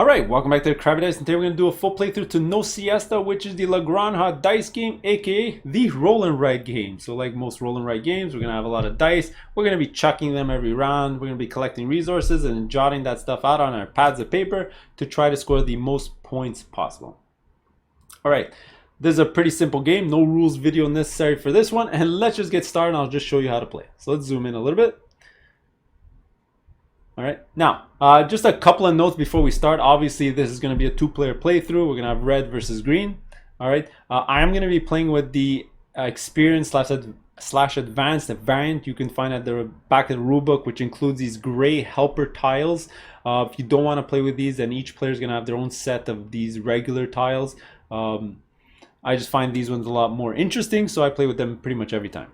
Alright, welcome back to the Crabby Dice, and today we're going to do a full playthrough to No Siesta, which is the Granja dice game, aka the roll and write game. So like most roll and write games, we're going to have a lot of dice. We're going to be chucking them every round. We're going to be collecting resources and jotting that stuff out on our pads of paper to try to score the most points possible. Alright, this is a pretty simple game. No rules video necessary for this one. And let's just get started and I'll just show you how to play. So let's zoom in a little bit. All right, now just a couple of notes before we start. Obviously, this is going to be a two-player playthrough. We're going to have red versus green. All right, I am going to be playing with the experience slash advanced variant. You can find at the back of the rulebook, which includes these gray helper tiles. If you don't want to play with these, then each player is going to have their own set of these regular tiles. I just find these ones a lot more interesting, so I play with them pretty much every time.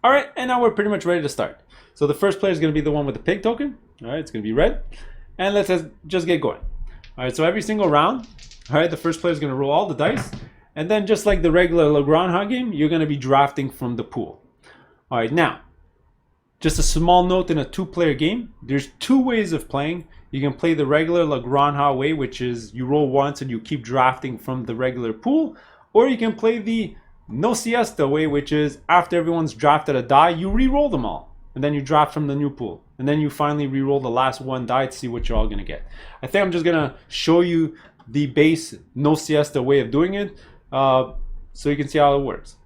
All right, and now we're pretty much ready to start. So the first player is going to be the one with the pig token. All right, it's going to be red. And let's just get going. All right, so every single round, all right, the first player is going to roll all the dice. And then just like the regular Granja game, you're going to be drafting from the pool. All right, now, just a small note in a two-player game, there's two ways of playing. You can play the regular Granja way, which is you roll once and you keep drafting from the regular pool. Or you can play the No Siesta way, which is after everyone's drafted a die, you re-roll them all. And then you draft from the new pool. And then you finally re-roll the last one die to see what you're all going to get. I think I'm just going to show you the base No Siesta way of doing it so you can see how it works.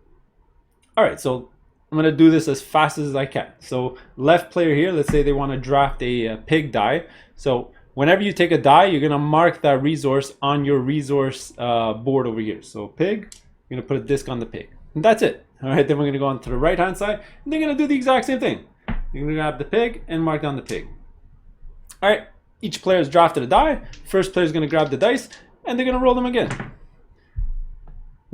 Alright, so I'm going to do this as fast as I can. So left player here, let's say they want to draft a pig die. So whenever you take a die, you're going to mark that resource on your resource board over here. So pig, you're going to put a disc on the pig. And that's it. Alright, then we're going to go on to the right hand side. And they're going to do the exact same thing. You're going to grab the pig and mark down the pig. Alright, each player has drafted a die. First player is going to grab the dice and they're going to roll them again.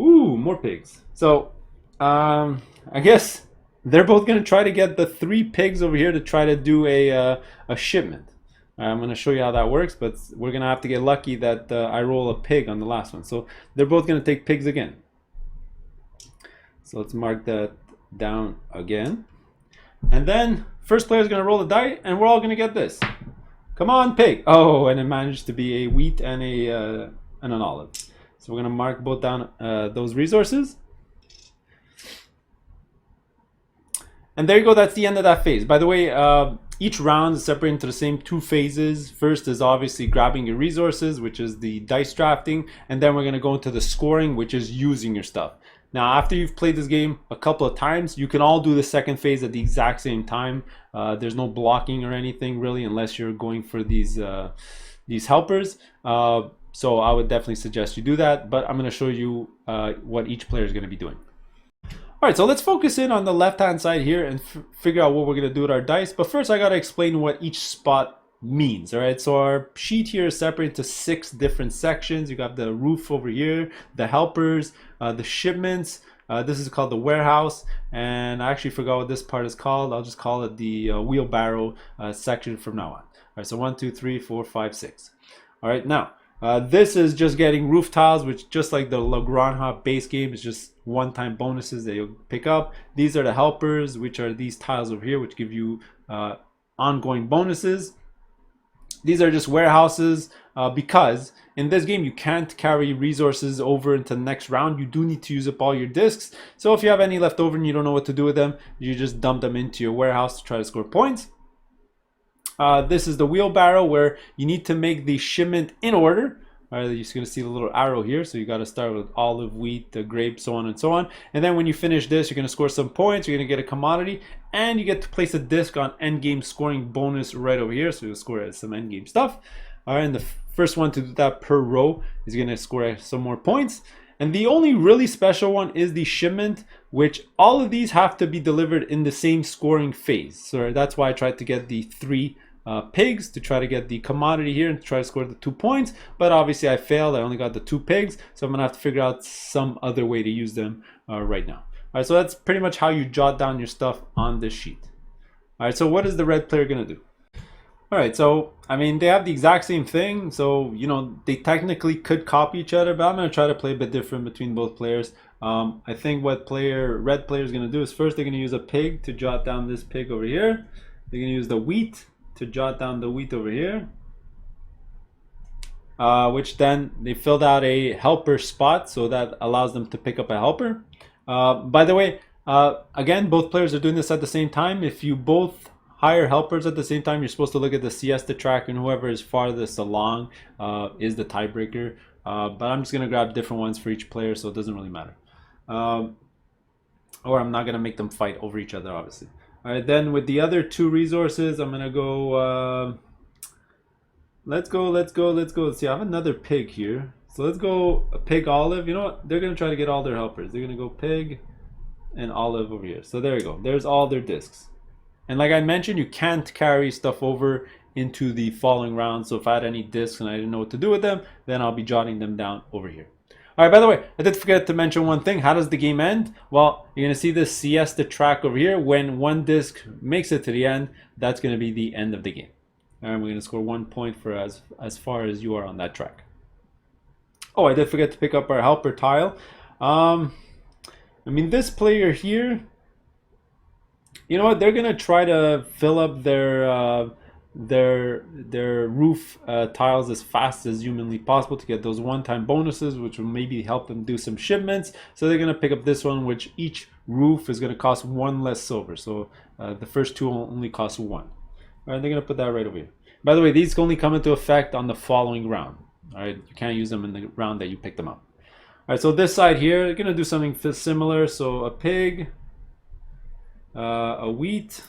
Ooh, more pigs. So, I guess they're both going to try to get the 3 pigs over here to try to do a shipment. I'm going to show you how that works, but we're going to have to get lucky that I roll a pig on the last one. So, they're both going to take pigs again. So, let's mark that down again. And then first player is going to roll the die, and we're all going to get this. Come on, pig! Oh, and it managed to be a wheat and an olive. So we're going to mark both down those resources. And there you go. That's the end of that phase. By the way, each round is separated into the same 2 phases. First is obviously grabbing your resources, which is the dice drafting, and then we're going to go into the scoring, which is using your stuff. Now, after you've played this game a couple of times, you can all do the second phase at the exact same time. There's no blocking or anything really, unless you're going for these helpers. So I would definitely suggest you do that. But I'm going to show you what each player is going to be doing. All right, so let's focus in on the left-hand side here and figure out what we're going to do with our dice. But first, I got to explain what each spot means. All right, so our sheet here is separated into 6 different sections. You got the roof over here, the helpers, the shipments. This is called the warehouse, and I actually forgot what this part is called. I'll just call it the wheelbarrow section from now on. All right, so 1 2 3 4 5 6. All right, now this is just getting roof tiles, which just like the Granja base game is just one-time bonuses that you'll pick up. These are the helpers, which are these tiles over here, which give you ongoing bonuses. These are just warehouses because in this game you can't carry resources over into the next round. You do need to use up all your discs. So if you have any left over and you don't know what to do with them, you just dump them into your warehouse to try to score points. This is the wheelbarrow, where you need to make the shipment in order. All right, you're just going to see the little arrow here. So you got to start with olive, wheat, grape, so on and so on. And then when you finish this, you're going to score some points. You're going to get a commodity, and you get to place a disc on endgame scoring bonus right over here. So you'll score some endgame stuff. All right, and the first one to do that per row is going to score some more points. And the only really special one is the shipment, which all of these have to be delivered in the same scoring phase. So that's why I tried to get the 3 pigs to try to get the commodity here and to try to score the 2 points, but obviously I failed. I only got the 2 pigs, so I'm gonna have to figure out some other way to use them right now. All right, so that's pretty much how you jot down your stuff on this sheet. All right, so what is the red player gonna do? All right, so I mean, they have the exact same thing, so you know they technically could copy each other, but I'm gonna try to play a bit different between both players. I think what red player is gonna do is first they're gonna use a pig to jot down this pig over here. They're gonna use the wheat to jot down the wheat over here. which then they filled out a helper spot, so that allows them to pick up a helper. By the way, again, both players are doing this at the same time. If you both hire helpers at the same time, you're supposed to look at the Siesta track, and whoever is farthest along is the tiebreaker. But I'm just going to grab different ones for each player, so it doesn't really matter. Or I'm not going to make them fight over each other, obviously. All right, then with the other two resources, I'm going to go... Let's go. Let's see, I have another pig here. So let's go a pig olive. You know what? They're going to try to get all their helpers. They're going to go pig and olive over here. So there you go. There's all their discs. And like I mentioned, you can't carry stuff over into the following round. So if I had any discs and I didn't know what to do with them, then I'll be jotting them down over here. All right, by the way, I did forget to mention one thing. How does the game end? Well, you're going to see this Siesta track over here. When one disc makes it to the end, that's going to be the end of the game. And we're going to score 1 point for as far as you are on that track. Oh, I did forget to pick up our helper tile. I mean, this player here, you know what? They're going to try to fill up their roof tiles as fast as humanly possible to get those one-time bonuses, which will maybe help them do some shipments. So they're going to pick up this one, which each roof is going to cost 1 less silver. So the first two will only cost 1. All right, they're going to put that right over here. By the way, these only come into effect on the following round. All right, you can't use them in the round that you picked them up. All right, so this side here, they're going to do something similar. So a pig, a wheat.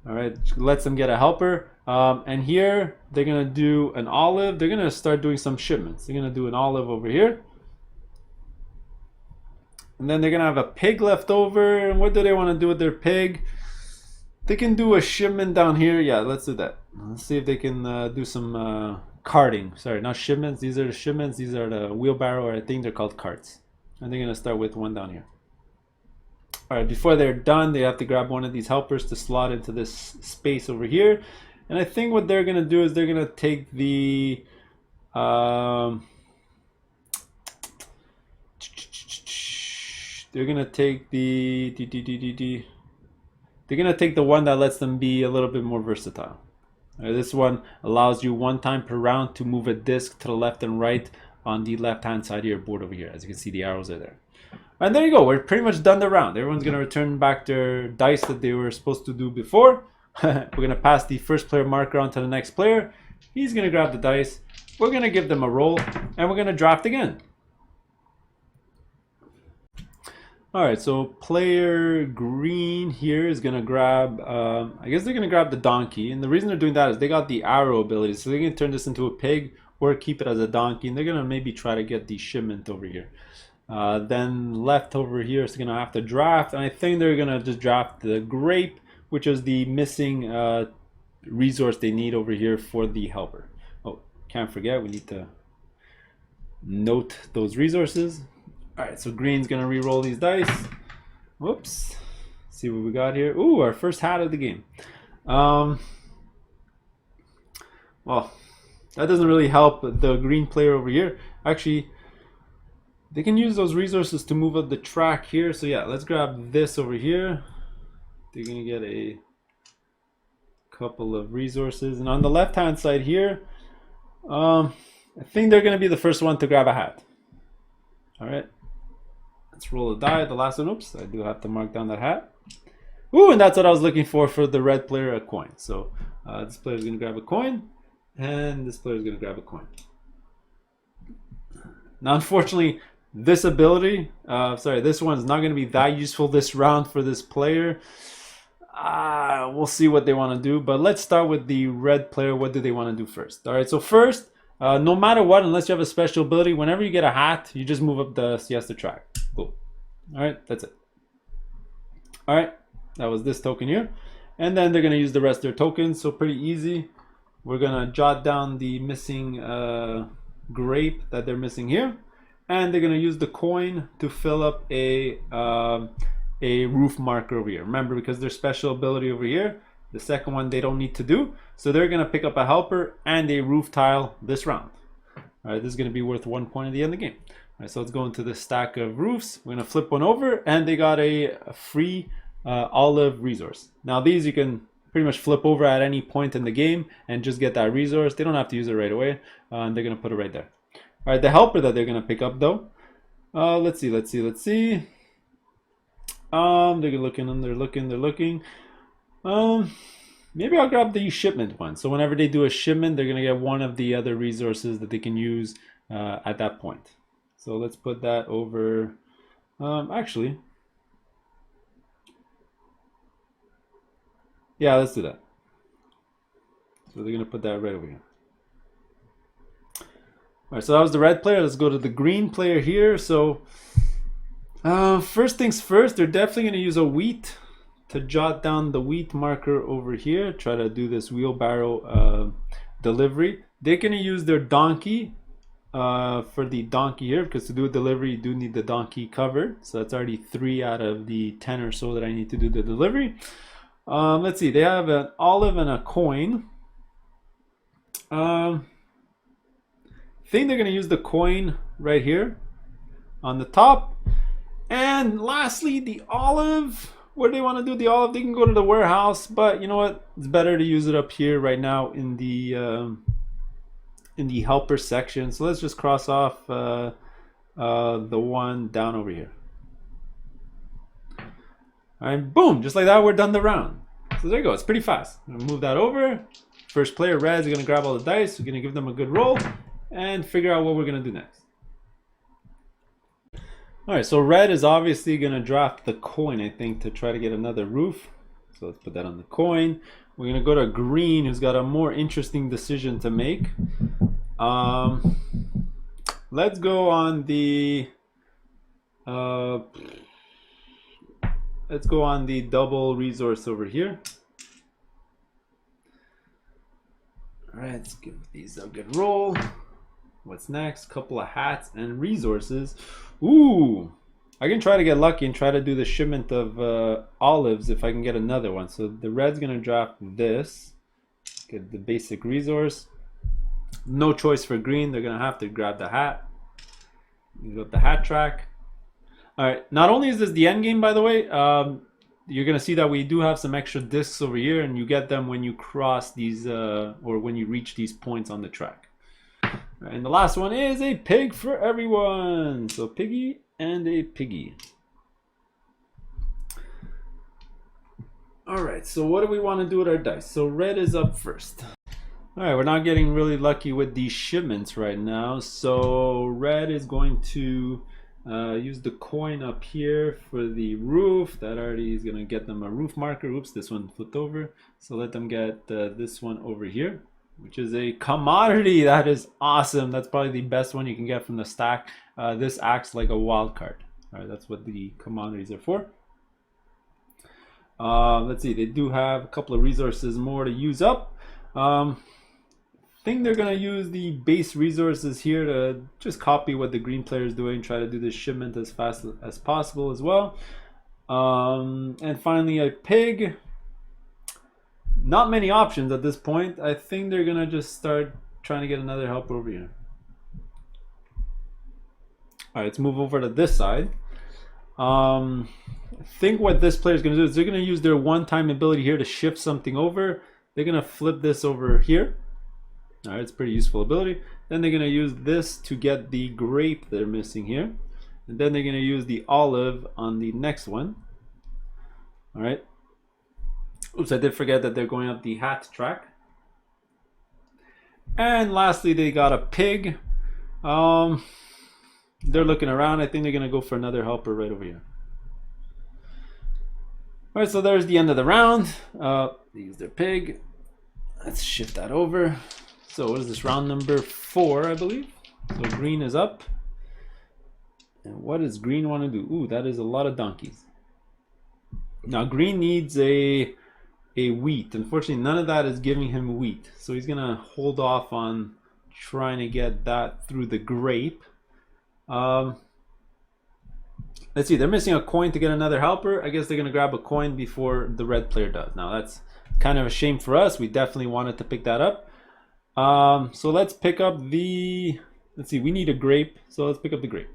All right, lets them get a helper. And here, they're going to do an olive. They're going to start doing some shipments. They're going to do an olive over here. And then they're going to have a pig left over. And what do they want to do with their pig? They can do a shipment down here. Yeah, let's do that. Let's see if they can do some carting. Sorry, not shipments. These are the shipments. These are the wheelbarrow, or I think they're called carts. And they're going to start with one down here. All right, before they're done, they have to grab one of these helpers to slot into this space over here. And I think what they're going to do is they're going to take the... they're going to take the... They're going to take the one that lets them be a little bit more versatile. This one allows you 1 time per round to move a disc to the left and right on the left-hand side of your board over here. As you can see, the arrows are there. And there you go. We're pretty much done the round. Everyone's going to return back their dice that they were supposed to do before. We're going to pass the first player marker on to the next player. He's going to grab the dice. We're going to give them a roll, and we're going to draft again. All right, so player green here is going to grab, I guess they're going to grab the donkey. And the reason they're doing that is they got the arrow ability. So they're going to turn this into a pig or keep it as a donkey. And they're going to maybe try to get the shipment over here. Then left over here is going to have to draft. And I think they're going to just draft the grape, which is the missing resource they need over here for the helper. Oh, can't forget, we need to note those resources. All right, so green's gonna re-roll these dice. Whoops. See what we got here. Ooh, our first hat of the game. Well, that doesn't really help the green player over here. Actually, they can use those resources to move up the track here. So yeah, let's grab this over here. They're gonna get a couple of resources. And on the left-hand side here, I think they're gonna be the first one to grab a hat. All right. Let's roll a die. The last one, oops, I do have to mark down that hat. Ooh, and that's what I was looking for the red player, a coin. So this player is going to grab a coin, and this player is going to grab a coin. Now, unfortunately, this ability, this one is not going to be that useful this round for this player. We'll see what they want to do, but let's start with the red player. What do they want to do first? All right, so first, no matter what, unless you have a special ability, whenever you get a hat, you just move up the Siesta track. Cool. All right, that's it. All right, that was this token here. And then they're going to use the rest of their tokens, so pretty easy. We're going to jot down the missing grape that they're missing here. And they're going to use the coin to fill up a roof marker over here. Remember, because their special ability over here, the second one they don't need to do. So they're going to pick up a helper and a roof tile this round. All right, this is going to be worth 1 point at the end of the game. All right, so let's go into the stack of roofs. We're going to flip one over, and they got a free olive resource. Now these you can pretty much flip over at any point in the game and just get that resource. They don't have to use it right away, and they're gonna put it right there. All right, the helper that they're gonna pick up though. Let's see. They're looking and they're looking. Maybe I'll grab the shipment one. So whenever they do a shipment, they're gonna get one of the other resources that they can use at that point. So let's put that over. Actually, yeah, let's do that. So they're gonna put that right over here. All right, so that was the red player. Let's go to the green player here. So first things first, they're definitely gonna use a wheat to jot down the wheat marker over here. Try to do this wheelbarrow delivery. They're gonna use their donkey for the donkey here, because to do a delivery you do need the donkey covered. So that's already 3 out of the 10 or so that I need to do the delivery. Let's see, they have an olive and a coin. I think they're gonna use the coin right here on the top. And lastly, the olive. What do they want to do? The olive, they can go to the warehouse, but you know what? It's better to use it up here right now in the helper section. So let's just cross off the one down over here. And boom, just like that, we're done the round. So there you go. It's pretty fast. I'm gonna move that over. First player, Reds, are gonna grab all the dice. We're gonna give them a good roll and figure out what we're gonna do next. All right, so red is obviously gonna drop the coin, I think, to try to get another roof. So let's put that on the coin. We're gonna go to green, who's got a more interesting decision to make. Let's go on the double resource over here. All right, let's give these a good roll. What's next? Couple of hats and resources. Ooh, I can try to get lucky and try to do the shipment of olives if I can get another one. So the red's gonna drop this, get the basic resource. No choice for green. They're gonna have to grab the hat. You got the hat track. All right. Not only is this the end game, by the way, you're gonna see that we do have some extra discs over here, and you get them when you cross these or when you reach these points on the track. And the last one is a pig for everyone. So piggy and a piggy. All right, so what do we want to do with our dice? So red is up first. All right, we're not getting really lucky with these shipments right now. So red is going to use the coin up here for the roof. That already is going to get them a roof marker. Oops, this one flipped over. So let them get this one over here, which is a commodity. That is awesome. That's probably the best one you can get from the stack. This acts like a wild card. All right, that's what the commodities are for. Let's see, they do have a couple of resources more to use up. I think they're gonna use the base resources here to just copy what the green player is doing, try to do this shipment as fast as possible as well. And finally a pig. Not many options at this point. I think they're gonna just start trying to get another helper over here. All right, let's move over to this side. I think what this player is gonna do is they're gonna use their one-time ability here to shift something over. They're gonna flip this over here. All right, it's a pretty useful ability. Then they're gonna use this to get the grape they're missing here. And then they're gonna use the olive on the next one. All right. Oops, I did forget that they're going up the hat track. And lastly, they got a pig. They're looking around. I think they're gonna go for another helper right over here. All right, so there's the end of the round. They use their pig. Let's shift that over. So what is this, round number 4, I believe? So green is up. And what does green want to do? Ooh, that is a lot of donkeys. Now green needs a wheat. Unfortunately, none of that is giving him wheat. So he's gonna hold off on trying to get that through the grape. Let's see, they're missing a coin to get another helper. I guess they're gonna grab a coin before the red player does. Now that's kind of a shame for us. We definitely wanted to pick that up. So let's pick up the, let's see, we need a grape. So let's pick up the grape.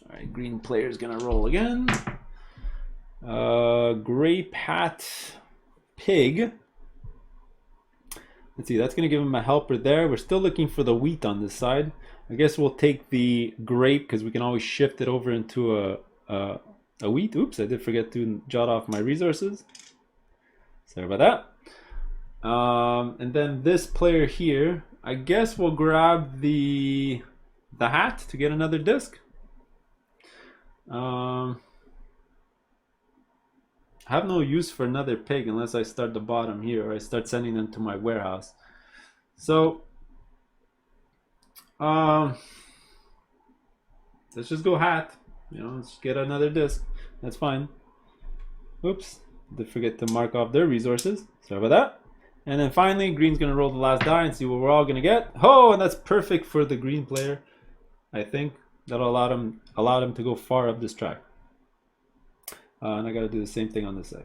All right, green player is gonna roll again. Grape, hat, pig. let's see, that's going to give him a helper there. We're still looking for the wheat on this side. I guess we'll take the grape because we can always shift it over into a wheat. Oops, I did forget to jot off my resources. Sorry about that. And then this player here, I guess we'll grab the hat to get another disc. I have no use for another pig unless I start the bottom here or I start sending them to my warehouse. So let's just go hat. Let's get another disc. That's fine. Oops, did forget to mark off their resources. Sorry about that. And then finally, green's gonna roll the last die and see what we're all gonna get. Oh, and that's perfect for the green player. I think that'll allow him to go far up this track. And I gotta do the same thing on this side.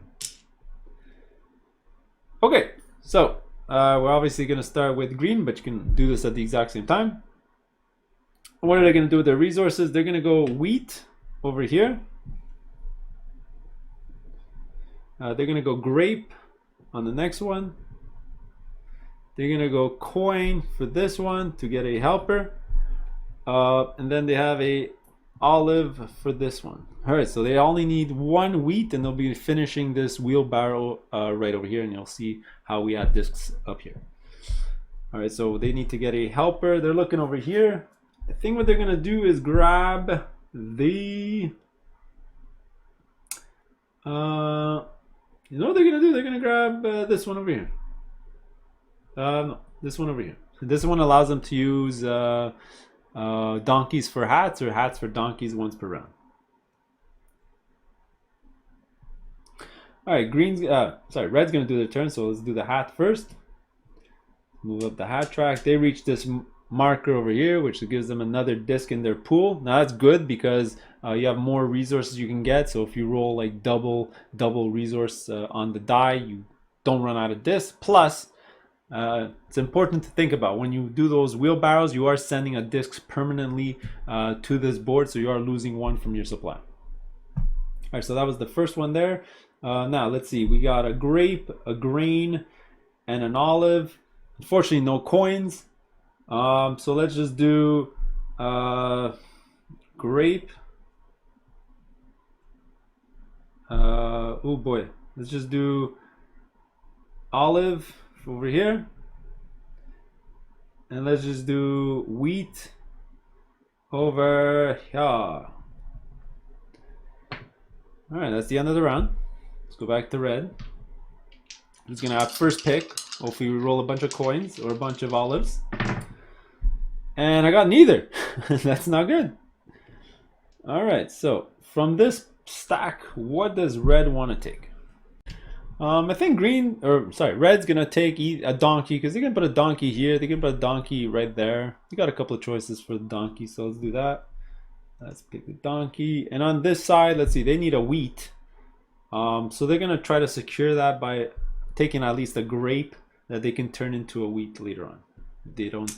Okay, so we're obviously gonna start with green, but you can do this at the exact same time. What are they gonna do with their resources? They're gonna go wheat over here. They're gonna go grape on the next one. They're gonna go coin for this one to get a helper. And then they have a olive for this one. All right, so they only need one wheat and they'll be finishing this wheelbarrow right over here, and you'll see how we add discs up here. All right, so they need to get a helper. They're looking over here. I think what they're gonna do is grab the you know what they're gonna do? They're gonna grab this one over here. No, this one over here. This one allows them to use donkeys for hats or hats for donkeys once per round. All right, red's gonna do their turn, so let's do the hat first. Move up the hat track. They reach this marker over here, which gives them another disc in their pool. Now that's good because you have more resources you can get. So if you roll like double resource on the die, you don't run out of discs. Plus, it's important to think about when you do those wheelbarrows, you are sending a disc permanently to this board, so you are losing one from your supply. All right, so that was the first one there. Now let's see, we got a grape, a grain, and an olive. Unfortunately, no coins. So let's just do grape. Oh boy, let's just do olive over here, and let's just do wheat over here. All right, that's the end of the round. Let's go back to red. Who's gonna have first pick? Hopefully we roll a bunch of coins or a bunch of olives. And I got neither. That's not good. All right, so from this stack, what does red want to take? I think red's gonna take a donkey because they can put a donkey here. They can put a donkey right there. We got a couple of choices for the donkey, so let's do that. Let's pick the donkey. And on this side, let's see, they need a wheat. So they're gonna try to secure that by taking at least a grape that they can turn into a wheat later on. They don't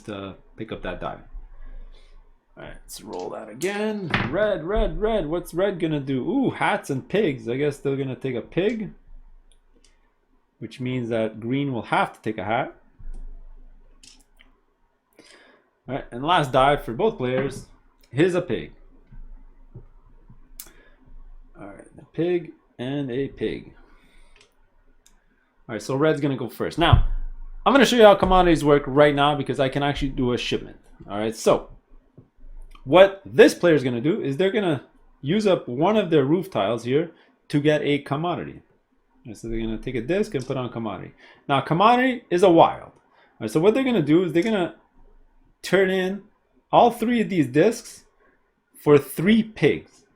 pick up that die. All right, let's roll that again. Red. What's red gonna do? Ooh, hats and pigs. I guess they're gonna take a pig, which means that green will have to take a hat. All right, and last die for both players. Here's a pig. All right, a pig and a pig. All right, so red's gonna go first. Now, I'm gonna show you how commodities work right now because I can actually do a shipment. All right, so what this player is gonna do is they're gonna use up one of their roof tiles here to get a commodity. Right, so they're gonna take a disc and put on commodity. Now, commodity is a wild. All right, so what they're gonna do is they're gonna turn in all three of these discs for 3 pigs.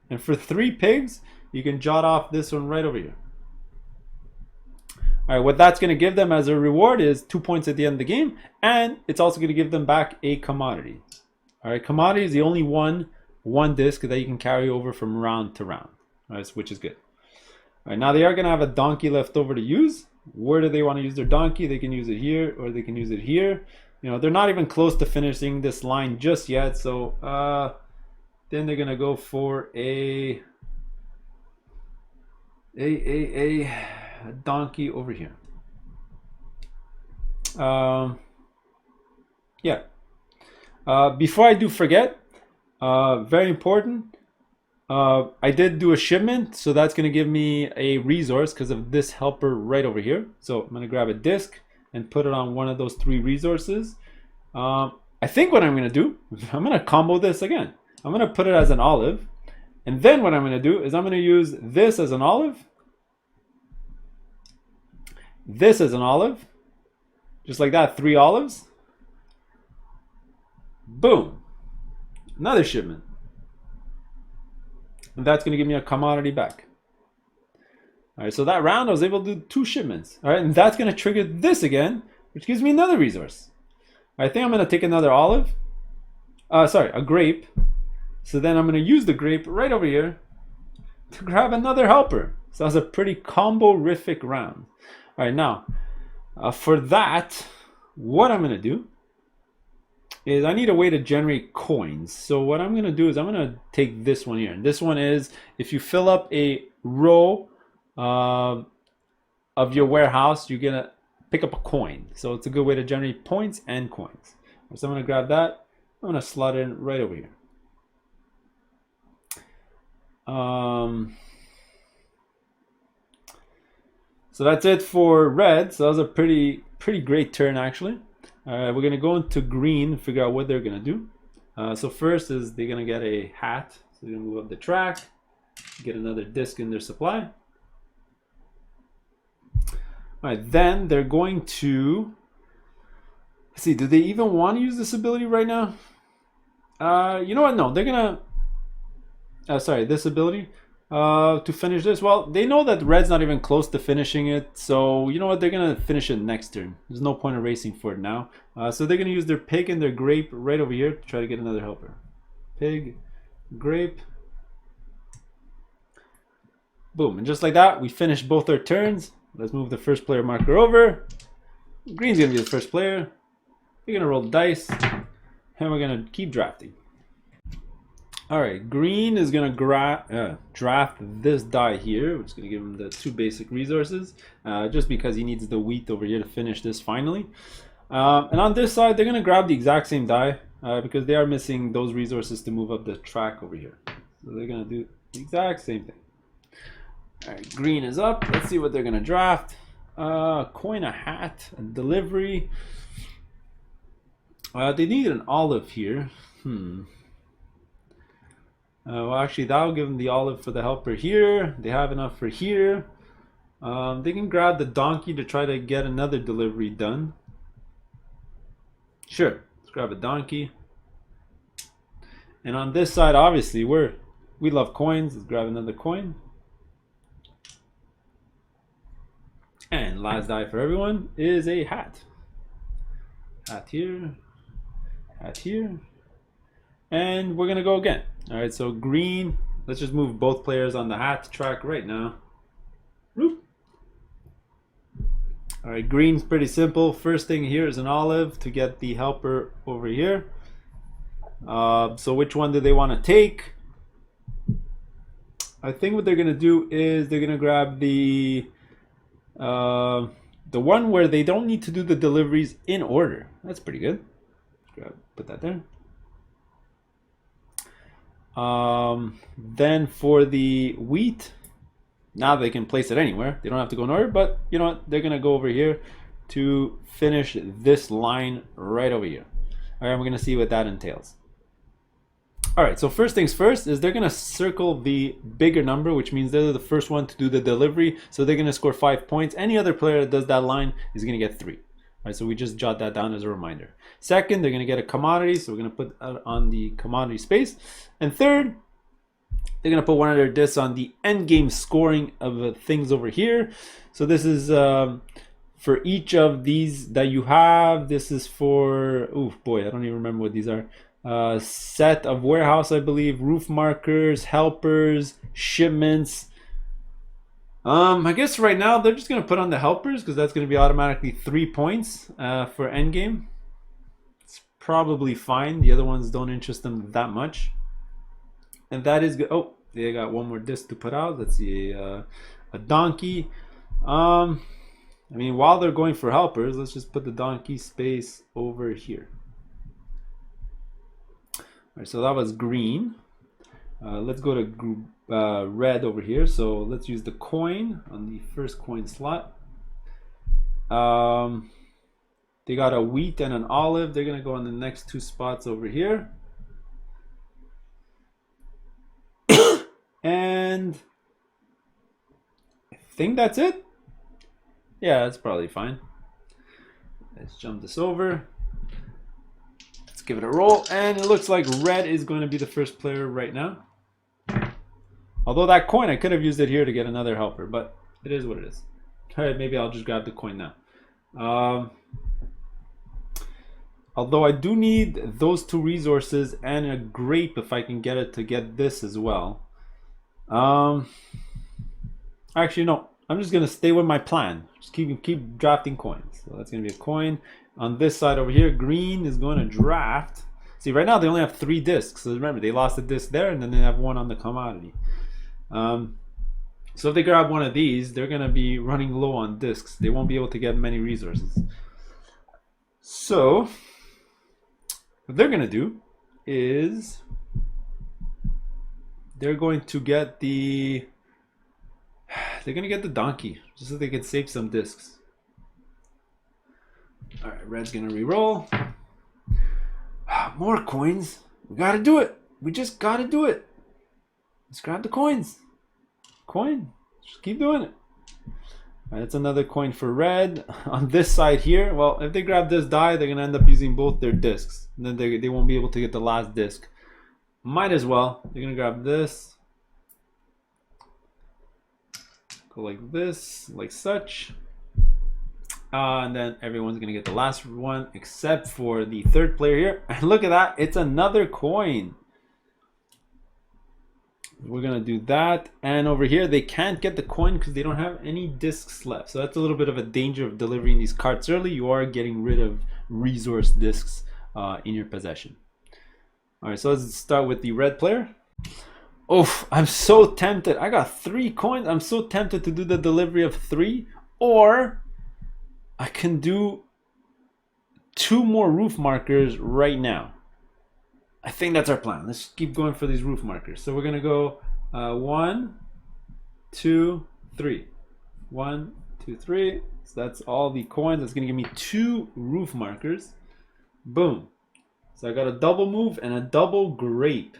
And for 3 pigs, you can jot off this one right over here. All right, what that's going to give them as a reward is 2 points at the end of the game, and it's also going to give them back a commodity. All right, commodity is the only one disc that you can carry over from round to round, all right, which is good. All right, now they are going to have a donkey left over to use. Where do they want to use their donkey? They can use it here, or they can use it here. You know, they're not even close to finishing this line just yet, so then they're going to go for a donkey over here. Yeah. Before I do forget, very important. I did do a shipment, so that's going to give me a resource because of this helper right over here. So I'm going to grab a disk and put it on one of those 3 resources. I think what I'm going to do, I'm going to combo this again. I'm going to put it as an olive. And then what I'm going to do is I'm going to use this as an olive. This as an olive. Just like that, 3 olives. Boom. Another shipment. And that's going to give me a commodity back. All right, so that round I was able to do 2 shipments. All right, and that's going to trigger this again, which gives me another resource. I think I'm going to take another olive. Sorry, a grape. So then I'm going to use the grape right over here to grab another helper. So that's a pretty combo-rific round. All right, now, for that, what I'm going to do is I need a way to generate coins. So what I'm going to do is I'm going to take this one here. And this one is if you fill up a row of your warehouse, you're going to pick up a coin. So it's a good way to generate points and coins. So I'm going to grab that. I'm going to slot it in right over here. So that's it for red. So that was a pretty great turn actually. We're gonna go into green and figure out what they're gonna do. So first is they're gonna get a hat. So they're gonna move up the track, get another disc in their supply. All right, then they're going to, let's see, do they even want to use this ability right now? You know what? No, they're gonna. Sorry, this ability to finish this. Well, they know that red's not even close to finishing it, so you know what? They're gonna finish it next turn. There's no point of racing for it now. So they're gonna use their pig and their grape right over here to try to get another helper. Pig, grape, boom, and just like that, we finish both our turns. Let's move the first player marker over. Green's gonna be the first player. We're gonna roll the dice, and we're gonna keep drafting. All right, green is gonna draft this die here, which is gonna give him the 2 basic resources, just because he needs the wheat over here to finish this finally. And on this side, they're gonna grab the exact same die because they are missing those resources to move up the track over here. So they're gonna do the exact same thing. All right, green is up. Let's see what they're gonna draft. Coin, a hat, a delivery. They need an olive here. Well, actually, that'll give them the olive for the helper here. They have enough for here. They can grab the donkey to try to get another delivery done. Sure, let's grab a donkey. And on this side, obviously, we love coins. Let's grab another coin. And last die for everyone is a hat. Hat here. Hat here. And we're gonna go again. All right, so green, let's just move both players on the hat track right now. Whoop. All right, green's pretty simple. First thing here is an olive to get the helper over here. So which one do they want to take? I think what they're gonna do is they're gonna grab the one where they don't need to do the deliveries in order. That's pretty good. Put that there. Then for the wheat, now they can place it anywhere. They don't have to go in order, but you know what? They're gonna go over here to finish this line right over here. All right, we're gonna see what that entails. All right, so first things first is they're gonna circle the bigger number, which means they're the first one to do the delivery. So they're gonna score 5 points. Any other player that does that line is gonna get 3. All right, so we just jot that down as a reminder. Second, they're going to get a commodity, so we're going to put that on the commodity space. And third, they're going to put one of their discs on the end game scoring of things over here. So this is for each of these that you have. This is for, oh boy, I don't even remember what these are. Set of warehouse, I believe, roof markers, helpers, shipments. I guess right now they're just going to put on the helpers because that's going to be automatically 3 points for endgame. It's probably fine. The other ones don't interest them that much. And that is good. Oh, they got one more disc to put out. Let's see, a donkey. I mean, while they're going for helpers, let's just put the donkey space over here. All right, so that was green. Let's go to red over here. So let's use the coin on the first coin slot. They got a wheat and an olive. They're gonna go on the next two spots over here. And I think that's it. Yeah, that's probably fine. Let's jump this over. Let's give it a roll. And it looks like red is going to be the first player right now. Although that coin, I could have used it here to get another helper, but it is what it is. All right, maybe I'll just grab the coin now. Although I do need those two resources and a grape if I can get it to get this as well. Actually, no. I'm just gonna stay with my plan. Just keep drafting coins. So that's gonna be a coin. On this side over here, green is going to draft. See, right now they only have 3 discs. So remember, they lost a disc there, and then they have one on the commodity. So if they grab one of these, they're gonna be running low on discs. They won't be able to get many resources. So what they're gonna do is they're going to get the donkey just so they can save some discs. All right, red's gonna re-roll. More coins. We gotta do it. We just gotta do it. Let's grab the coins. Coin. Just keep doing it. All right, that's another coin for red. On this side here, well, if they grab this die, they're gonna end up using both their discs. And then they won't be able to get the last disc. Might as well. They're gonna grab this. Go like this, like such. And then everyone's gonna get the last one except for the third player here. And look at that, it's another coin. We're gonna do that. And over here, they can't get the coin because they don't have any discs left. So that's a little bit of a danger of delivering these carts early. You are getting rid of resource discs in your possession. All right, so let's start with the red player. Oh, I'm so tempted. I got 3 coins. I'm so tempted to do the delivery of 3, or I can do 2 more roof markers right now. I think that's our plan. Let's keep going for these roof markers. So we're gonna go 1, 2, 3. 1, 2, 3. So that's all the coins. That's gonna give me 2 roof markers. Boom. So I got a double move and a double grape.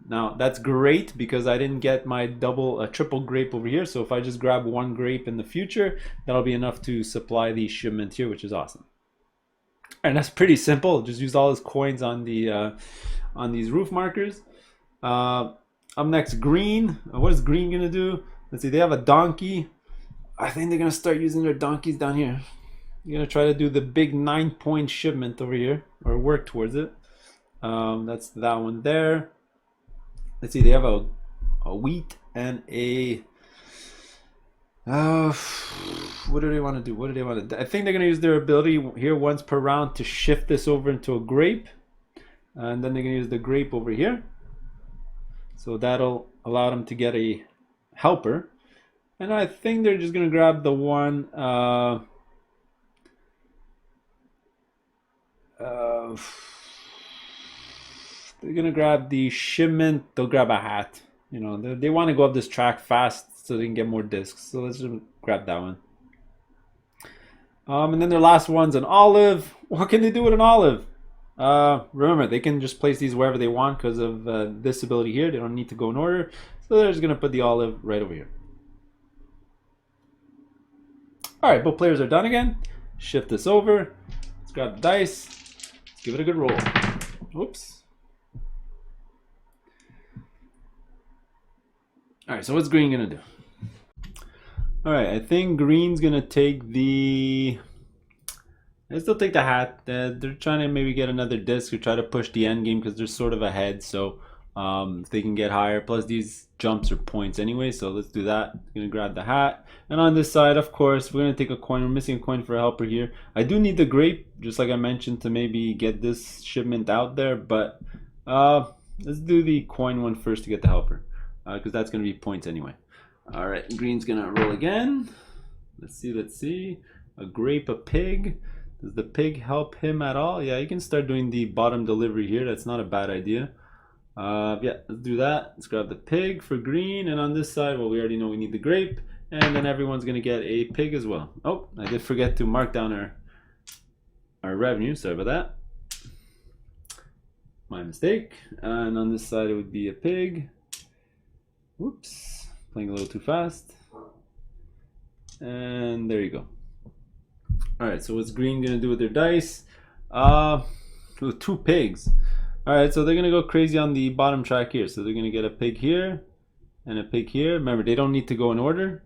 Now that's great because I didn't get my triple grape over here. So if I just grab 1 grape in the future, that'll be enough to supply the shipment here, which is awesome. And that's pretty simple. Just use all those coins on the on these roof markers. Up next, green. What is green gonna do? Let's see. They have a donkey. I think they're gonna start using their donkeys down here. You're gonna try to do the big 9-point shipment over here, or work towards it. That's that one there. Let's see, they have a wheat and a what do they want to do? What do they want to do? I think they're going to use their ability here once per round to shift this over into a grape, and then they're going to use the grape over here, so that'll allow them to get a helper. And I think they're just going to grab the one they're gonna grab the shipment. They'll grab a hat. You know, they want to go up this track fast so they can get more discs. So let's just grab that one. And then their last one's an olive. What can they do with an olive? Remember, they can just place these wherever they want because of this ability here. They don't need to go in order. So they're just gonna put the olive right over here. All right, both players are done again. Shift this over. Let's grab the dice. Let's give it a good roll. Oops. All right, so what's green gonna do? All right, I think green's gonna take the. They still take the hat. They're trying to maybe get another disc or try to push the end game because they're sort of ahead. So if they can get higher. Plus these jumps are points anyway. So let's do that. I'm gonna grab the hat. And on this side, of course, we're gonna take a coin. We're missing a coin for a helper here. I do need the grape, just like I mentioned, to maybe get this shipment out there. But let's do the coin one first to get the helper. Because that's going to be points anyway. All right, green's going to roll again. Let's see. A grape, a pig. Does the pig help him at all? Yeah, you can start doing the bottom delivery here. That's not a bad idea. Yeah, let's do that. Let's grab the pig for green, and on this side, well, we already know we need the grape, and then everyone's gonna get a pig as well. Oh, I did forget to mark down our revenue. Sorry about that. My mistake. And on this side, it would be a pig. Whoops, playing a little too fast. And there you go. All right, so what's green gonna do with their dice? With 2 pigs. All right, so they're gonna go crazy on the bottom track here. So they're gonna get a pig here and a pig here. Remember, they don't need to go in order.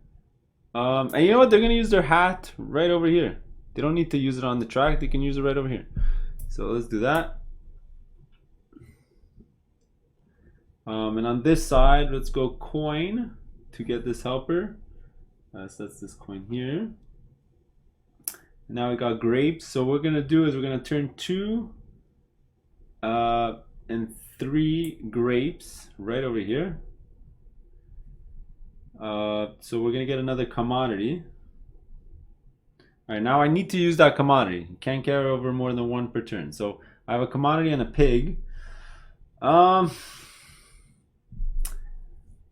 And you know what? They're gonna use their hat right over here. They don't need to use it on the track. They can use it right over here. So let's do that. And on this side, let's go coin to get this helper. So that's this coin here. And now we got grapes. So what we're gonna do is we're gonna turn 2 and 3 grapes right over here. So we're gonna get another commodity. All right, now I need to use that commodity. You can't carry over more than 1 per turn. So I have a commodity and a pig.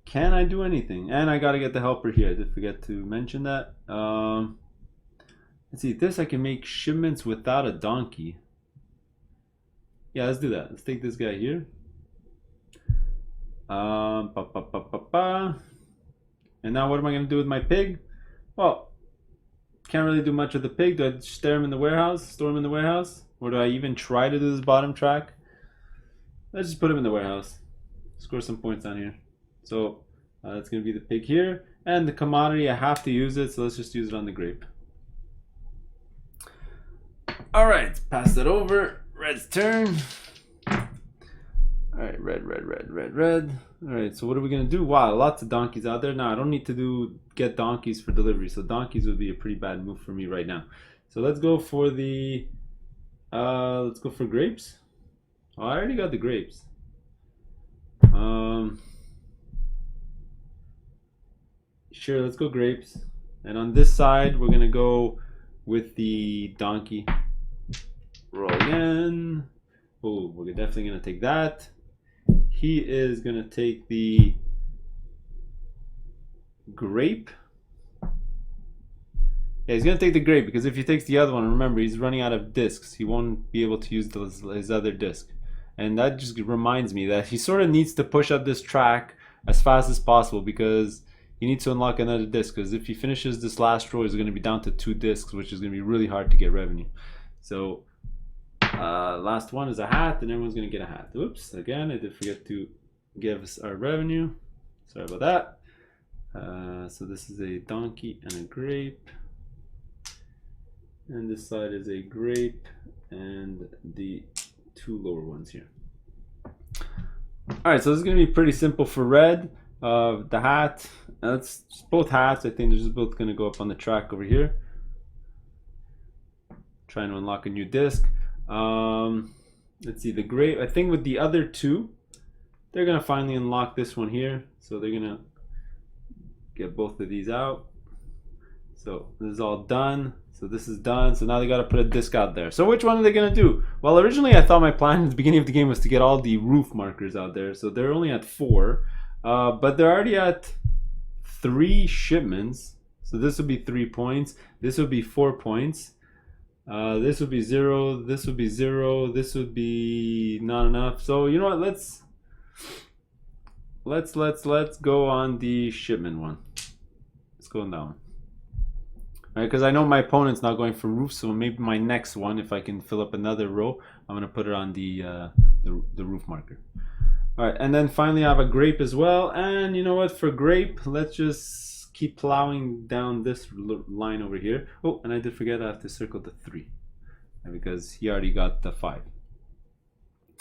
Can I do anything? And I gotta get the helper here. I did forget to mention that. Let's see, this I can make shipments without a donkey. Yeah, let's do that. Let's take this guy here. And now what am I gonna do with my pig? Well, can't really do much with the pig. Do I store him in the warehouse? Or do I even try to do this bottom track? Let's just put him in the warehouse. Score some points down here. So that's going to be the pig here. And the commodity, I have to use it, so let's just use it on the grape. All right, pass that over. Red's turn. All right, red. All right, so what are we going to do? Wow, lots of donkeys out there. Now, I don't need to get donkeys for delivery, so donkeys would be a pretty bad move for me right now. So let's go for the, let's go for grapes. Oh, I already got the grapes. Sure, let's go grapes. And on this side, we're gonna go with the donkey. Roll again. Oh, we're definitely gonna take that. He is gonna take the grape. Yeah, he's gonna take the grape because if he takes the other one, remember he's running out of discs. He won't be able to use his other disc. And that just reminds me that he sort of needs to push up this track as fast as possible because he needs to unlock another disc. Because if he finishes this last row, he's going to be down to 2 discs, which is going to be really hard to get revenue. So last one is a hat, and everyone's going to get a hat. Oops, again, I did forget to give us our revenue. Sorry about that. So this is a donkey and a grape. And this side is a grape and the 2 lower ones here. All right, so this is going to be pretty simple for red. The hat, that's both hats. I think they're just both going to go up on the track over here. Trying to unlock a new disc. Let's see, the grape. I think with the other 2, they're going to finally unlock this one here. So they're going to get both of these out. So this is all done. So this is done. So now they got to put a disc out there. So which one are they going to do? Well, originally I thought my plan at the beginning of the game was to get all the roof markers out there. So they're only at 4. But they're already at 3 shipments. So this would be 3 points. This would be 4 points. This would be 0. This would be 0. This would be not enough. So you know what? Let's go on the shipment one. Let's go on that one. Right, because I know my opponent's not going for roof, so maybe my next one, if I can fill up another row, I'm gonna put it on the roof marker. All right, and then finally I have a grape as well. And you know what? For grape, let's just keep plowing down this line over here. Oh, and I did forget I have to circle the 3 because he already got the 5.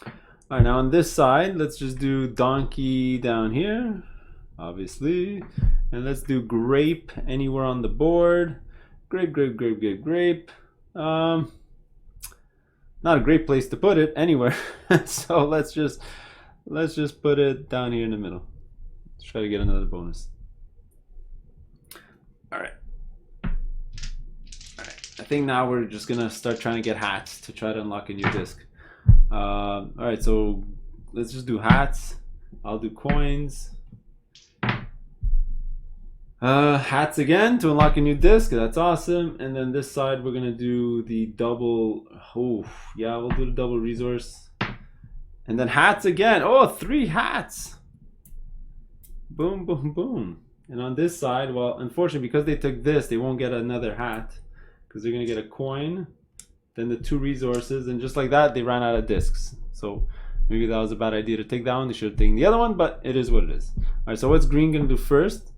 All right, now on this side, let's just do donkey down here, obviously, and let's do grape anywhere on the board. Grape. Not a great place to put it anywhere. So let's just put it down here in the middle. Let's try to get another bonus. All right. think now we're just gonna start trying to get hats to try to unlock a new disc. All right, so let's just do hats. I'll do coins. Hats again to unlock a new disc. That's awesome. And then this side we're gonna do the double. Oh yeah, we'll do the double resource. And then hats again. Oh, 3 hats. Boom, boom, boom. And on this side, well, unfortunately, because they took this, they won't get another hat because they're gonna get a coin, then the 2 resources, and just like that, they ran out of discs. So maybe that was a bad idea to take that one. They should have taken the other one, but it is what it is. All right, so what's green gonna do first?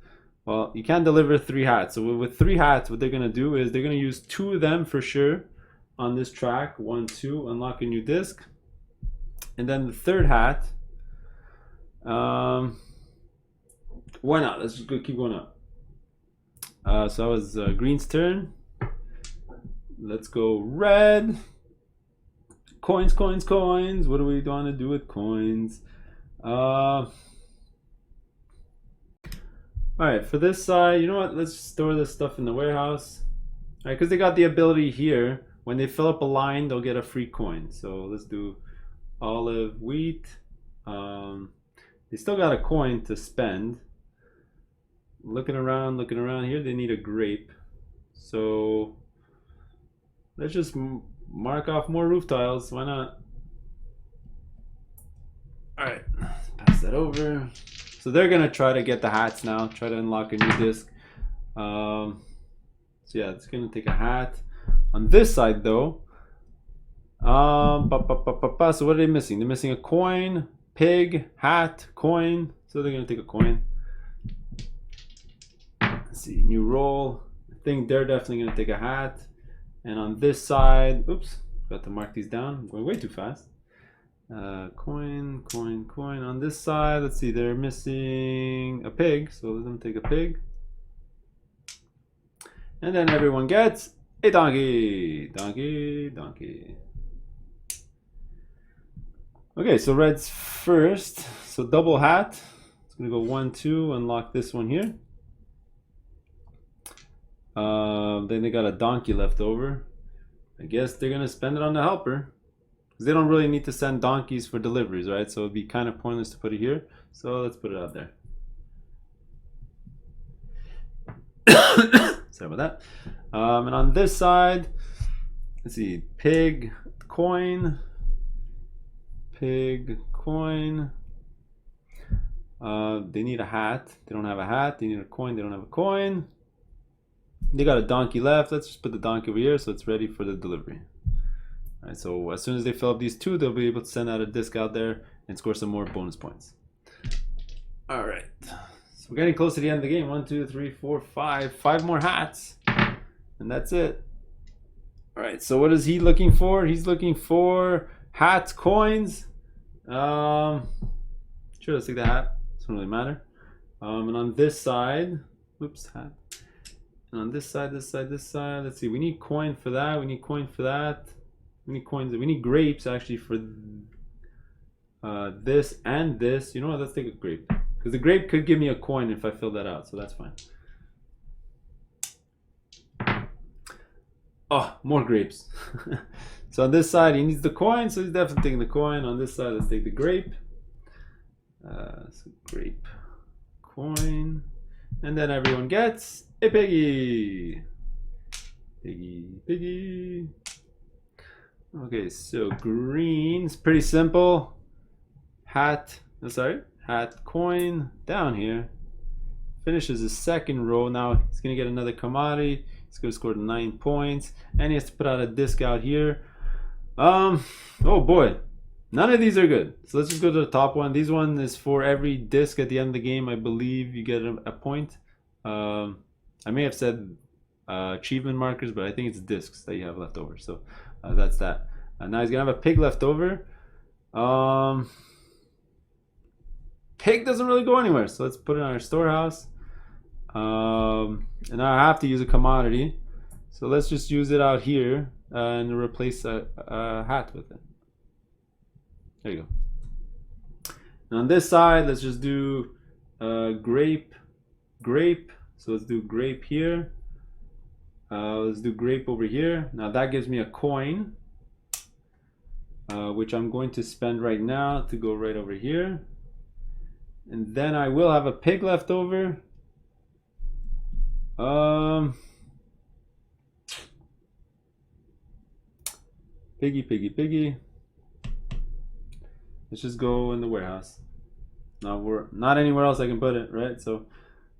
Well, you can't deliver 3 hats. So with 3 hats, what they're gonna do is they're gonna use 2 of them for sure on this track. 1, 2, unlock a new disc. And then the 3rd hat, why not? Let's just keep going up. So that was green's turn. Let's go red. Coins, coins, coins. What do we want to do with coins? Alright, for this side, you know what? Let's store this stuff in the warehouse. Alright, because they got the ability here. When they fill up a line, they'll get a free coin. So let's do olive, wheat. They still got a coin to spend. Looking around here, they need a grape. So let's just mark off more roof tiles. Why not? Alright, pass that over. So they're gonna try to get the hats now, try to unlock a new disc. So yeah, it's gonna take a hat. On this side though, so what are they missing? They're missing a coin, pig, hat, coin. So they're gonna take a coin. Let's see, new roll. I think they're definitely gonna take a hat. And on this side, oops, got to mark these down. I'm going way too fast. Coin, coin, coin. On this side, let's see, they're missing a pig, so let them take a pig. And then everyone gets a donkey. Donkey, donkey. Okay, so red's first. So double hat. It's gonna go 1, 2, unlock this one here. Then they got a donkey left over. I guess they're gonna spend it on the helper. Because they don't really need to send donkeys for deliveries, right? So it'd be kind of pointless to put it here. So let's put it out there. Sorry about that. And on this side, let's see, pig, coin, pig, coin. They need a hat. They don't have a hat. They need a coin. They don't have a coin. They got a donkey left. Let's just put the donkey over here so it's ready for the delivery. All right, so as soon as they fill up these 2, they'll be able to send out a disc out there and score some more bonus points. All right, so we're getting close to the end of the game. 1, 2, 3, 4, 5. 5 more hats, and that's it. All right, so what is he looking for? He's looking for hats, coins. Sure, let's take the hat. Doesn't really matter. And on this side, oops, hat. And on this side, this side, this side. Let's see. We need coin for that. We need coin for that. We need coins. We need grapes actually for this and this. You know what? Let's take a grape because the grape could give me a coin if I fill that out. So that's fine. Oh, more grapes. So on this side, he needs the coin. So he's definitely taking the coin. On this side, let's take the grape. So grape, coin, and then everyone gets a piggy. Piggy, piggy. Okay, so green's pretty simple. Hat, hat, coin, down here. Finishes his 2nd row. Now he's gonna get another commodity. He's gonna score 9 points, and he has to put out a disc out here. Oh boy, none of these are good. So let's just go to the top one. This one is for every disc at the end of the game. I believe you get a point. I may have said achievement markers, but I think it's discs that you have left over. So that's that. Now he's gonna have a pig left over. Pig doesn't really go anywhere, so let's put it in our storehouse. And now I have to use a commodity, so let's just use it out here and replace a hat with it. There you go. And on this side, let's just do grape. So let's do grape here. Let's do grape over here. Now that gives me a coin, which I'm going to spend right now to go right over here. And then I will have a pig left over. Piggy, piggy, piggy. Let's just go in the warehouse. Not anywhere else I can put it, right? So,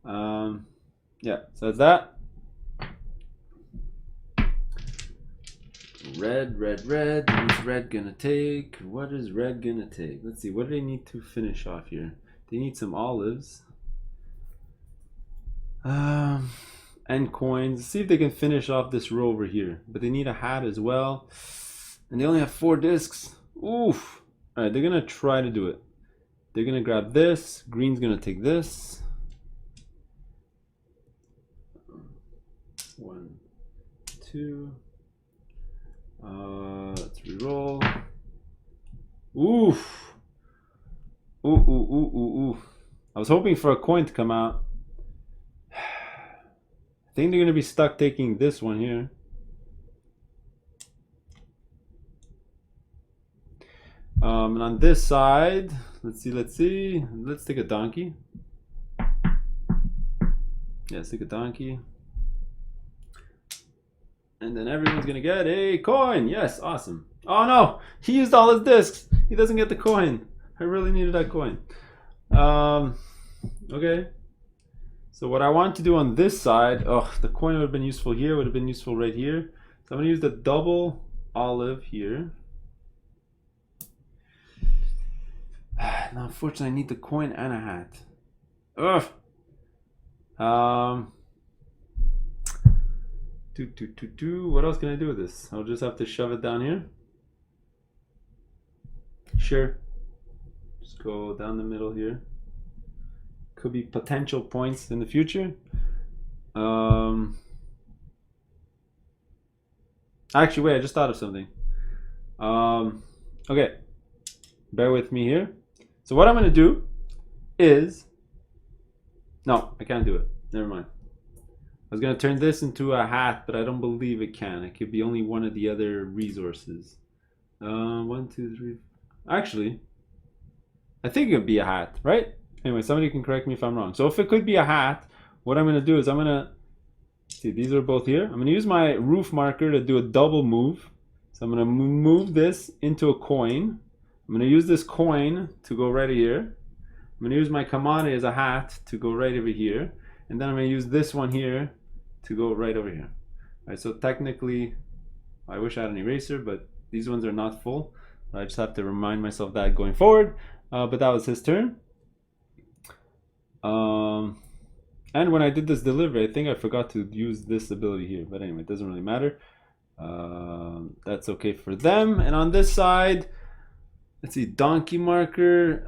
yeah, so that's that. Red, red, red. What's red gonna take? What is red gonna take? Let's see, what do they need to finish off here? They need some olives. And coins. Let's see if they can finish off this row over here. But they need a hat as well. And they only have 4 discs. Oof. Alright, they're gonna try to do it. They're gonna grab this. Green's gonna take this. 1, 2. Let's reroll. Oof. Ooh, ooh, ooh, ooh, ooh. I was hoping for a coin to come out. I think they're gonna be stuck taking this one here. And on this side, let's see. Let's take a donkey. Yeah, let's take a donkey. And then everyone's gonna get a coin. Yes, awesome. Oh no, he used all his discs. He doesn't get the coin. I really needed that coin. Okay. So what I want to do on this side, oh, the coin would have been useful here, would have been useful right here. So I'm gonna use the double olive here. Now, unfortunately, I need the coin and a hat. Ugh. What else can I do with this? I'll just have to shove it down here. Sure. Just go down the middle here. Could be potential points in the future. Actually, wait, I just thought of something. Okay. Bear with me here. So what I'm going to do is... No, I can't do it. Never mind. I was going to turn this into a hat, but I don't believe it can. It could be only one of the other resources. 1, 2, 3... Actually, I think it could be a hat, right? Anyway, somebody can correct me if I'm wrong. So if it could be a hat, what I'm going to do is I'm going to... See, these are both here. I'm going to use my roof marker to do a double move. So I'm going to move this into a coin. I'm going to use this coin to go right here. I'm going to use my commodity as a hat to go right over here. And then I'm going to use this one here to go right over here. All right, so technically, I wish I had an eraser, but these ones are not full. I just have to remind myself that going forward. But that was his turn. And when I did this delivery, I think I forgot to use this ability here. But anyway, it doesn't really matter. That's okay for them. And on this side... Let's see, donkey marker.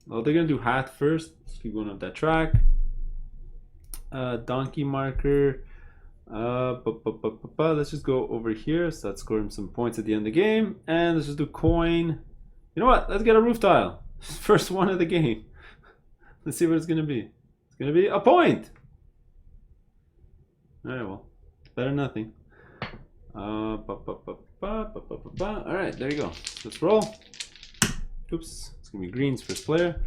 Well, they're gonna do hat first. Let's keep going up that track. Donkey marker. Let's just go over here. So that's scoring some points at the end of the game. And let's just do coin. You know what? Let's get a roof tile. First one of the game. Let's see what it's gonna be. It's gonna be a point. All right, well, it's better than nothing. Alright, there you go. Let's roll. Oops, it's gonna be green's first player.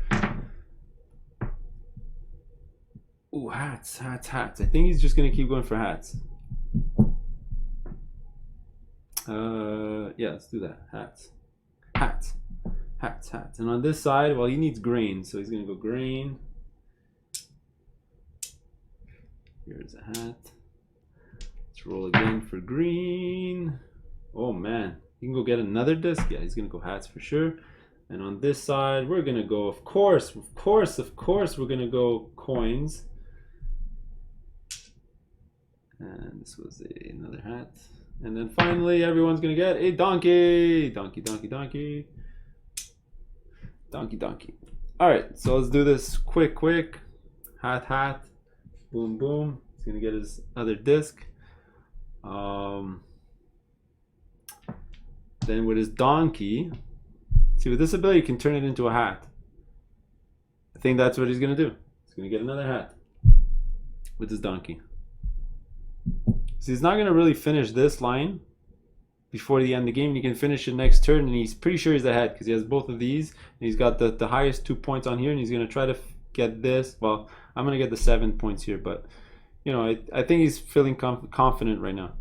Ooh, hats. I think he's just gonna keep going for hats. Yeah, let's do that. Hats. And on this side, well, he needs grain, so he's gonna go grain. Here's a hat. Let's roll again for green. Oh man, you can go get another disc. Yeah, he's gonna go hats for sure. And on this side, we're gonna go, of course, we're gonna go coins. And this was another hat. And then finally, everyone's gonna get a donkey. Donkey. All right, so let's do this quick. Hat. Boom. He's gonna get his other disc. Then with his donkey, see, with this ability, you can turn it into a hat. I think that's what he's gonna do. He's gonna get another hat with his donkey. So he's not going to really finish this line before the end of the game. He can finish it next turn, and he's pretty sure he's ahead because he has both of these. And he's got the highest 2 points on here, and he's going to try to get this. Well, I'm going to get the 7 points here, but you know, I think he's feeling confident right now.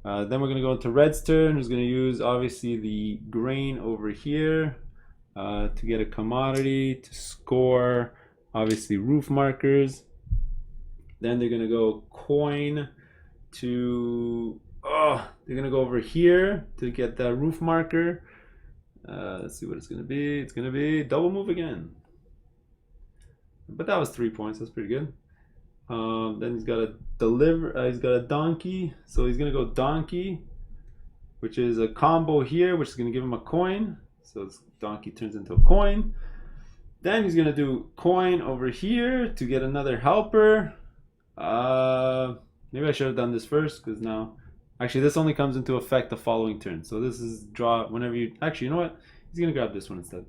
Then we're going to go into red's turn, who's going to use obviously the grain over here to get a commodity, to score obviously roof markers. Then they're going to go coin to, they're going to go over here to get that roof marker. Let's see what it's going to be. It's going to be double move again. But that was 3 points. That's pretty good. Then he's got a he's got a donkey. So he's going to go donkey, which is a combo here, which is going to give him a coin. So this donkey turns into a coin. Then he's going to do coin over here to get another helper. Maybe I should have done this first because now, actually, this only comes into effect the following turn. So this is draw whenever you, actually, you know what? He's going to grab this one instead.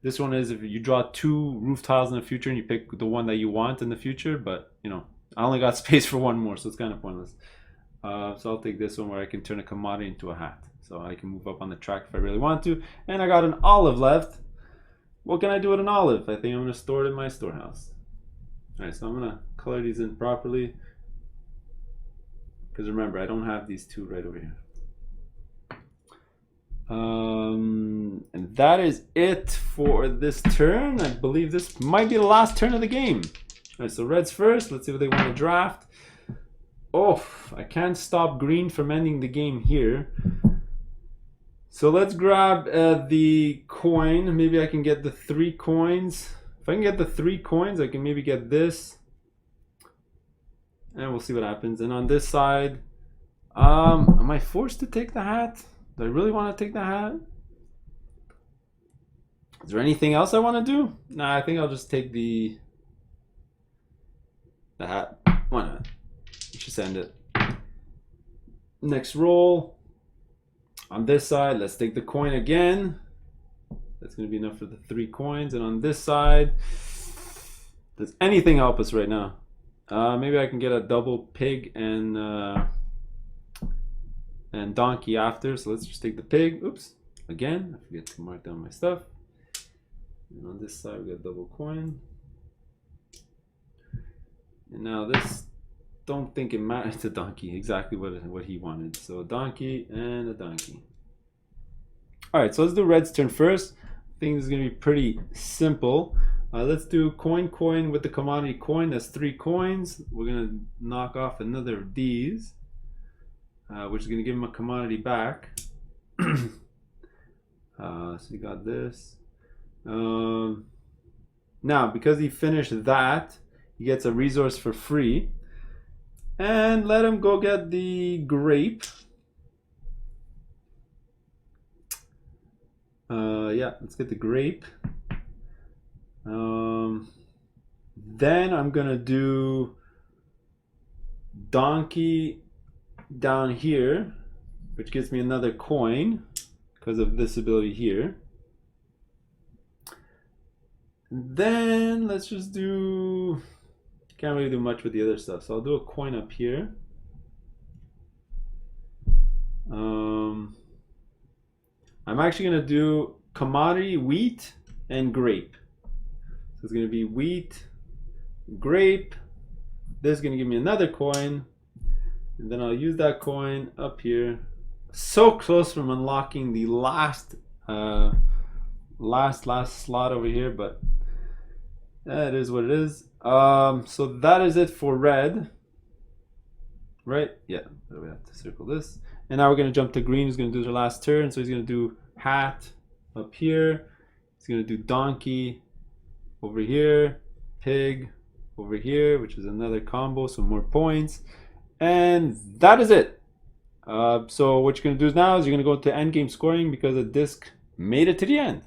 This one is if you draw 2 roof tiles in the future and you pick the one that you want in the future, but you know, I only got space for 1 more, so it's kind of pointless. So I'll take this one where I can turn a commodity into a hat. So I can move up on the track if I really want to. And I got an olive left. What can I do with an olive? I think I'm going to store it in my storehouse. Alright, so I'm going to color these in properly. Because remember, I don't have these 2 right over here. And that is it for this turn. I believe this might be the last turn of the game. Alright, so red's first. Let's see what they want to draft. Oh, I can't stop green from ending the game here. So let's grab the coin. Maybe I can get the 3 coins. If I can get the 3 coins, I can maybe get this. And we'll see what happens. And on this side, am I forced to take the hat? Do I really want to take the hat? Is there anything else I want to do? Nah, I think I'll just take the hat. Why not? Just end it. Next roll. On this side, let's take the coin again. That's going to be enough for the 3 coins. And on this side, does anything help us right now? Maybe I can get a double pig and donkey after. So let's just take the pig. Oops. Again, I forget to mark down my stuff. And on this side, we got double coin. And now this, don't think it matters. It's a donkey, exactly what he wanted. So a donkey and a donkey. All right, so let's do red's turn first. I think this is going to be pretty simple. Let's do coin with the commodity coin. That's 3 coins. We're going to knock off another of these, which is going to give him a commodity back. So you got this. Now, because he finished that, he gets a resource for free. And let him go get the grape. Yeah, let's get the grape. Then I'm gonna do donkey down here, which gives me another coin because of this ability here. Then let's just do, can't really do much with the other stuff, so I'll do a coin up here. I'm actually gonna do commodity wheat and grape. So it's gonna be wheat, grape. This is gonna give me another coin, and then I'll use that coin up here. So close from unlocking the last slot over here, but it is what it is. So that is it for red, right? Yeah, we have to circle this. And now we're going to jump to green, who's going to do their last turn. So he's going to do hat up here. He's going to do donkey over here, pig over here, which is another combo, so more points. And that is it. So what you're going to do now is you're going to go to end game scoring because the disc made it to the end.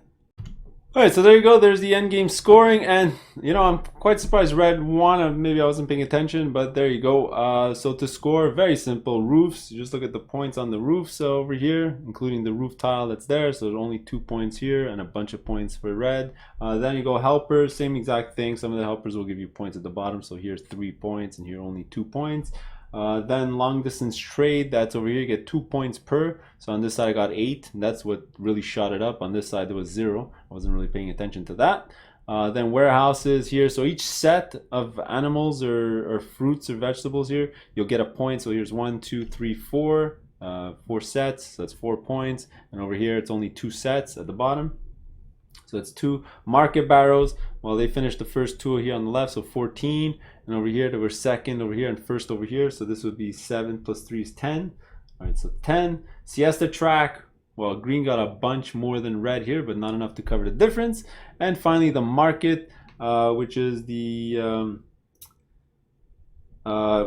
Alright, so there you go. There's the end game scoring, and you know, I'm quite surprised red won. Maybe I wasn't paying attention, but there you go. So to score, very simple. Roofs, you just look at the points on the roofs over here, including the roof tile that's there. So there's only 2 points here and a bunch of points for red. Then you go helpers, same exact thing. Some of the helpers will give you points at the bottom. So here's 3 points and here only 2 points. Then long distance trade, that's over here, you get 2 points per. So on this side I got 8, and that's what really shot it up. On this side there was 0. I wasn't really paying attention to that. Then warehouses here, so each set of animals or fruits or vegetables here, you'll get a point. So here's 1, 2, 3, 4, 4 sets, so that's 4 points. And over here it's only 2 sets at the bottom. So it's 2 market barrows. Well, they finished the first 2 here on the left, so 14. And over here, they were second over here and first over here. So this would be 7 plus 3 is 10. All right, so 10. Siesta track. Well, green got a bunch more than red here, but not enough to cover the difference. And finally, the market, which is the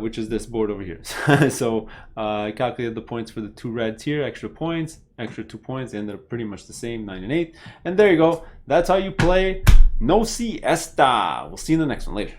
which is this board over here. So I calculated the points for the 2 reds here, extra points, extra 2 points. They ended up pretty much the same, 9 and 8. And there you go. That's how you play No Siesta. We'll see you in the next one later.